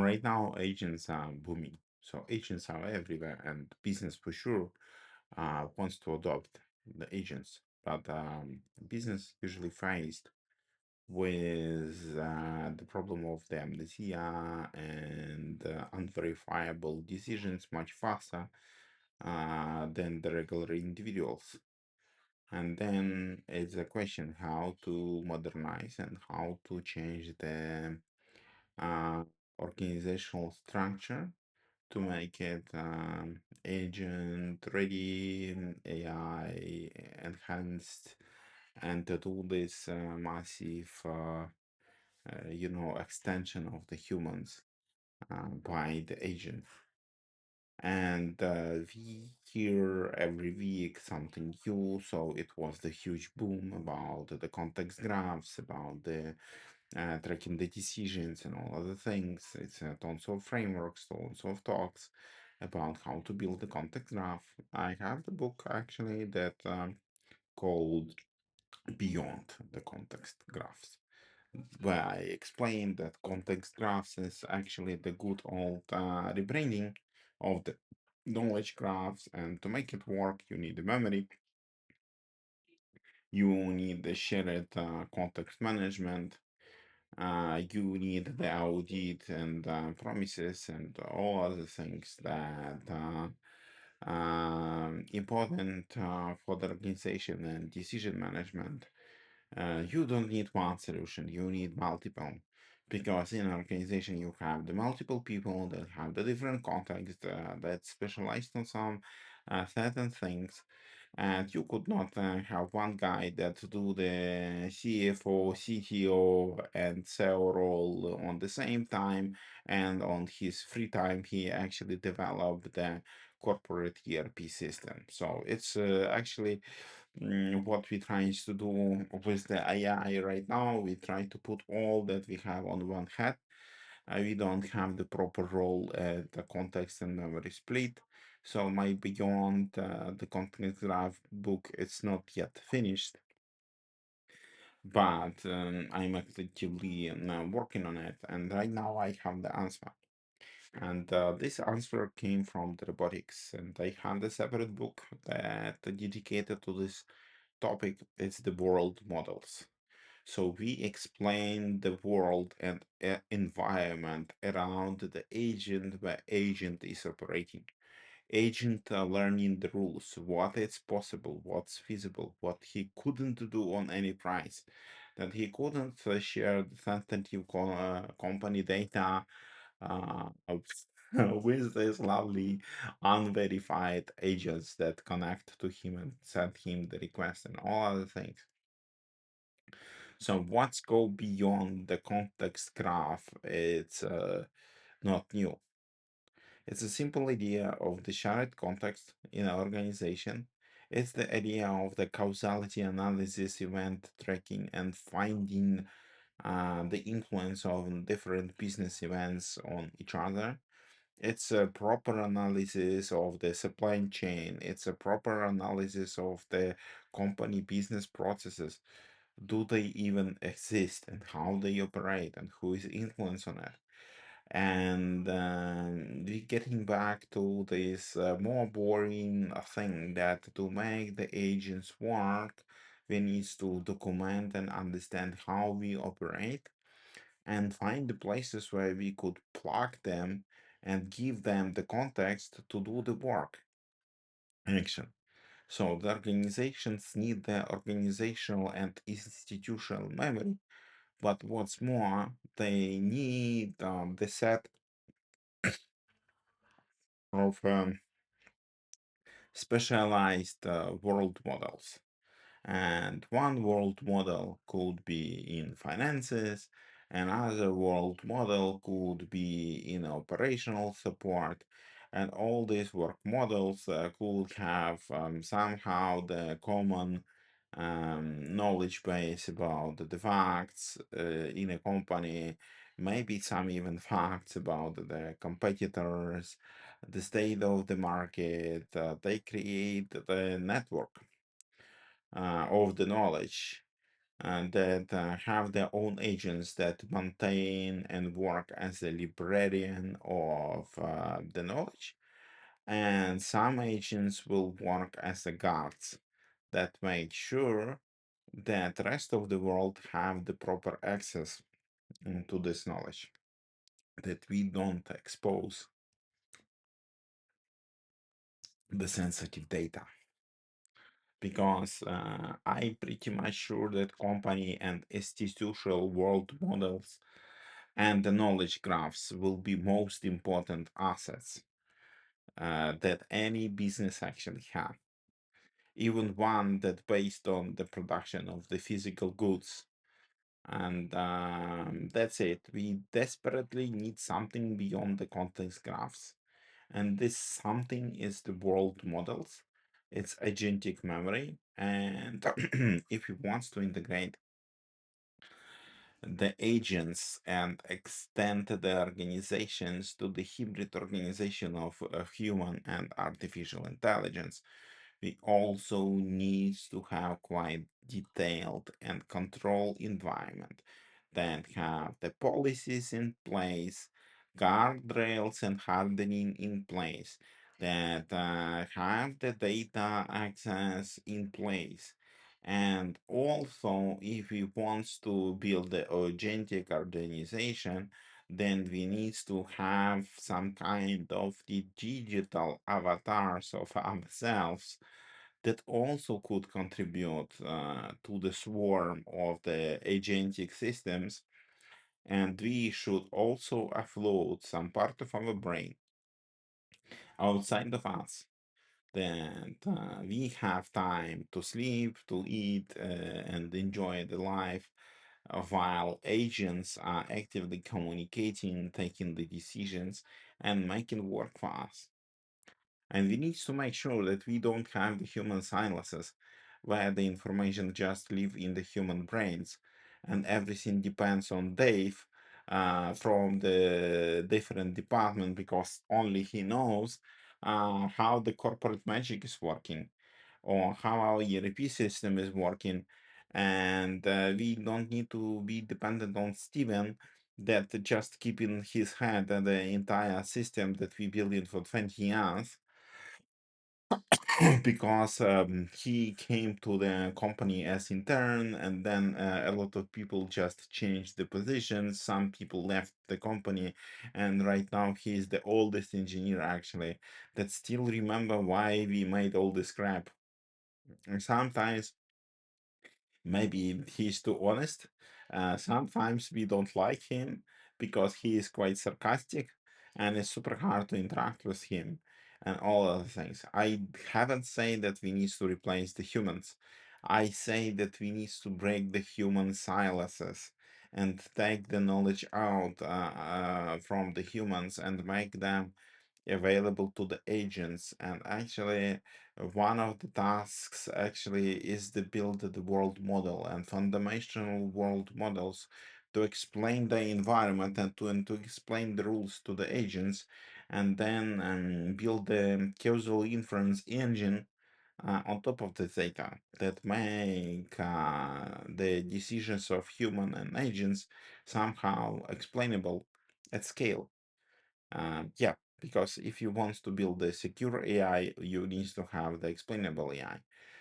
right now agents are booming. So agents are everywhere, and business for sure wants to adopt the agents. But business usually faced with the problem of the amnesia and unverifiable decisions much faster than the regular individuals. And then it's a question how to modernize and how to change the uh, organizational structure to make it agent ready, AI enhanced, and to do this massive, extension of the humans by the agent. And we hear every week something new. So it was the huge boom about the context graphs, about the tracking the decisions and all other things. It's tons of frameworks, tons of talks about how to build the context graph. I have the book actually that called Beyond the Context Graphs, where I explained that context graphs is actually the good old rebranding of the knowledge graphs, and to make it work, you need the memory, you need the shared context management, you need the audit and promises and all other things that important for the organization and decision management. You don't need one solution, you need multiple. Because in an organization, you have the multiple people that have the different context that specialized on some certain things. And you could not have one guy that do the CFO, CTO, and SEO role on the same time. And on his free time, he actually developed the corporate ERP system. So it's actually what we trying to do with the AI right now. We try to put all that we have on one hat. We don't have the proper role at the context and memory split. So my Beyond the Context Graph book, it's not yet finished, but I'm actively working on it. And right now I have the answer. And this answer came from the robotics. And I have a separate book that dedicated to this topic. It's the world models. So we explain the world and environment around the agent where agent is operating. Agent learning the rules, what is possible, what's feasible, what he couldn't do on any price, that he couldn't share the sensitive company data uh, with these lovely unverified agents that connect to him and send him the request and all other things. So what's go beyond the context graph, it's not new. It's a simple idea of the shared context in an organization. It's the idea of the causality analysis, event tracking, and finding the influence of different business events on each other. It's a proper analysis of the supply chain. It's a proper analysis of the company business processes. Do they even exist and how they operate and who is influence on it? And we getting back to this more boring thing that to make the agents work, we need to document and understand how we operate and find the places where we could plug them and give them the context to do the work action. So the organizations need the organizational and institutional memory, but what's more, they need the set of specialized world models. And one world model could be in finances, another world model could be in operational support, and all these work models could have somehow the common knowledge base about the facts in a company, maybe some even facts about the competitors, the state of the market. They create the network of the knowledge. that have their own agents that maintain and work as a librarian of the knowledge. And some agents will work as the guards that make sure that the rest of the world have the proper access to this knowledge, that we don't expose the sensitive data. Because I'm pretty much sure that company and institutional world models and the knowledge graphs will be most important assets that any business actually have. Even one that based on the production of the physical goods. And that's it. We desperately need something beyond the context graphs. And this something is the world models. It's agentic memory. And if it wants to integrate the agents and extend the organizations to the hybrid organization of human and artificial intelligence, we also need to have quite detailed and controlled environment that have the policies in place, guardrails and hardening in place, that have the data access in place. And also, if we want to build the agentic organization, then we need to have some kind of the digital avatars of ourselves that also could contribute to the swarm of the agentic systems. And we should also offload some part of our brain outside of us, that we have time to sleep, to eat, and enjoy the life, while agents are actively communicating, taking the decisions, and making work for us. And we need to make sure that we don't have the human silences where the information just live in the human brains and everything depends on Dave from the different department because only he knows how the corporate magic is working or how our ERP system is working. And we don't need to be dependent on Steven that just keeping his head and the entire system that we built in for 20 years because he came to the company as intern and then a lot of people just changed the positions, some people left the company, and right now he's the oldest engineer actually that still remember why we made all this crap. And sometimes maybe he's too honest. Sometimes we don't like him because he is quite sarcastic and it's super hard to interact with him and all other things. I haven't said that we need to replace the humans. I say that we need to break the human silences and take the knowledge out from the humans and make them available to the agents. And actually one of the tasks actually is to build the world model and fundamental world models to explain the environment and to explain the rules to the agents, and then build the causal inference engine on top of the data that make the decisions of human and agents somehow explainable at scale. Yeah, because if you want to build a secure AI, you need to have the explainable AI.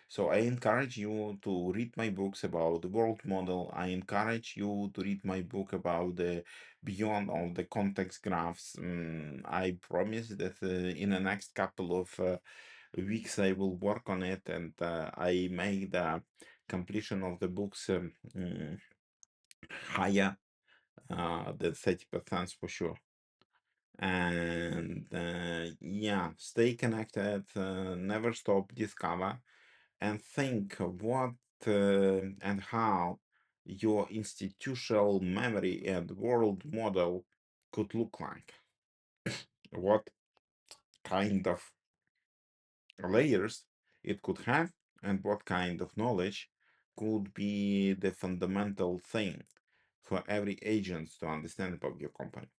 So I encourage you to read my books about the world model. I encourage you to read my book about the beyond of the context graphs. I promise that in the next couple of weeks I will work on it, and I make the completion of the books higher than 30% for sure. And yeah, stay connected, never stop, discover, and think what and how your institutional memory and world model could look like. What kind of layers it could have, and what kind of knowledge could be the fundamental thing for every agent to understand about your company.